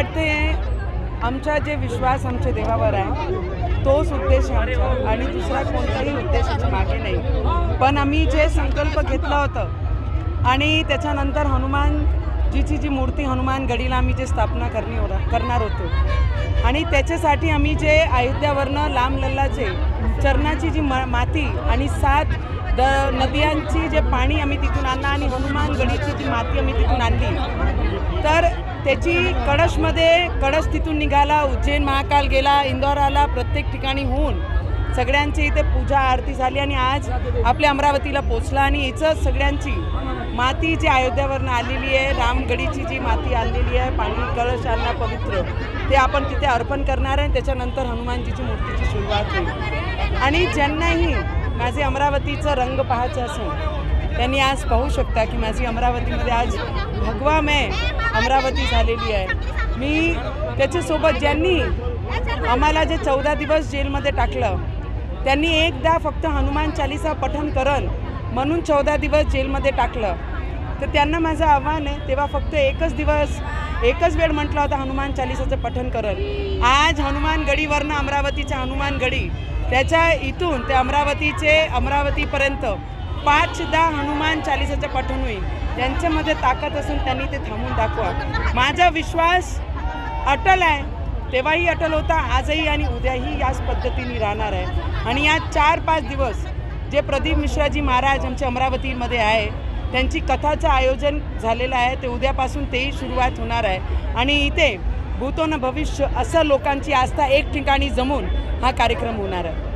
वाटते आमचा जे विश्वास आमच्या देवावर आहे तोच उद्देश आहे आमचा आणि दुसरा कोणताही उद्देशाच्या मागे नाही। पण आम्ही जे संकल्प घेतला होता आणि त्याच्यानंतर हनुमानजीची जी मूर्ती हनुमान गडीला आम्ही जे स्थापना करणार होतो आणि त्याच्यासाठी आम्ही जे अयोध्यावरनं लांब लल्लाचे चरणाची जी माती आणि 7 नद्यांची जे पाणी आम्ही तिथून आणलं आणि हनुमान गडीची जी माती आम्ही तिथून आणली तर त्याची कळश तिथून निघाला, उज्जैन महाकाल गेला, इंदोर आला, प्रत्येक ठिकाणी होऊन सगळ्यांची इथे पूजा आरती झाली आणि आज आपल्या अमरावतीला पोचला आणि हिचं सगळ्यांची माती जी अयोध्यावरनं आलेली आहे, रामगडीची जी माती आणलेली आहे, पाणी कळश आणला पवित्र ते आपण तिथे अर्पण करणार आहे। त्याच्यानंतर हनुमानजीची मूर्तीची सुरुवात होईल आणि ज्यांनाही माझे अमरावतीचं रंग पाहायचं असेल त्यांनी आज पाहू शकता की माझी अमरावतीमध्ये आज भगवामय अमरावती झालेली आहे। मी त्याच्यासोबत ज्यांनी आम्हाला जे 14 दिवस जेलमध्ये टाकलं त्यांनी एकदा फक्त हनुमान चालीसा पठण करन म्हणून 14 दिवस जेलमध्ये टाकलं तर त्यांना माझं आव्हान आहे तेव्हा फक्त एकच वेळ म्हटलं होतं हनुमान चालीसाचं पठण करन। आज हनुमान गडीवरनं अमरावतीचा हनुमान गडी त्याच्या इथून ते अमरावतीपर्यंत 5दा हनुमान चालीसाचं पठण होईल। ज्यांच्यामध्ये ताकद असेल त्यांनी ते थांबून दाखवा। माझा विश्वास अटल आहे, तेव्हाही अटल होता, आजही आणि उद्याही याच पद्धतीने राहणार आहे। आणि या 4-5 दिवस जे प्रदीप मिश्राजी महाराज आमच्या अमरावतीमध्ये आहे त्यांची कथाचं आयोजन झालेलं आहे ते उद्यापासून तेही सुरुवात होणार आहे आणि इथे भूतो न भविष्य असं लोकांची आस्था एक ठिकाणी जमून हा कार्यक्रम होणार आहे।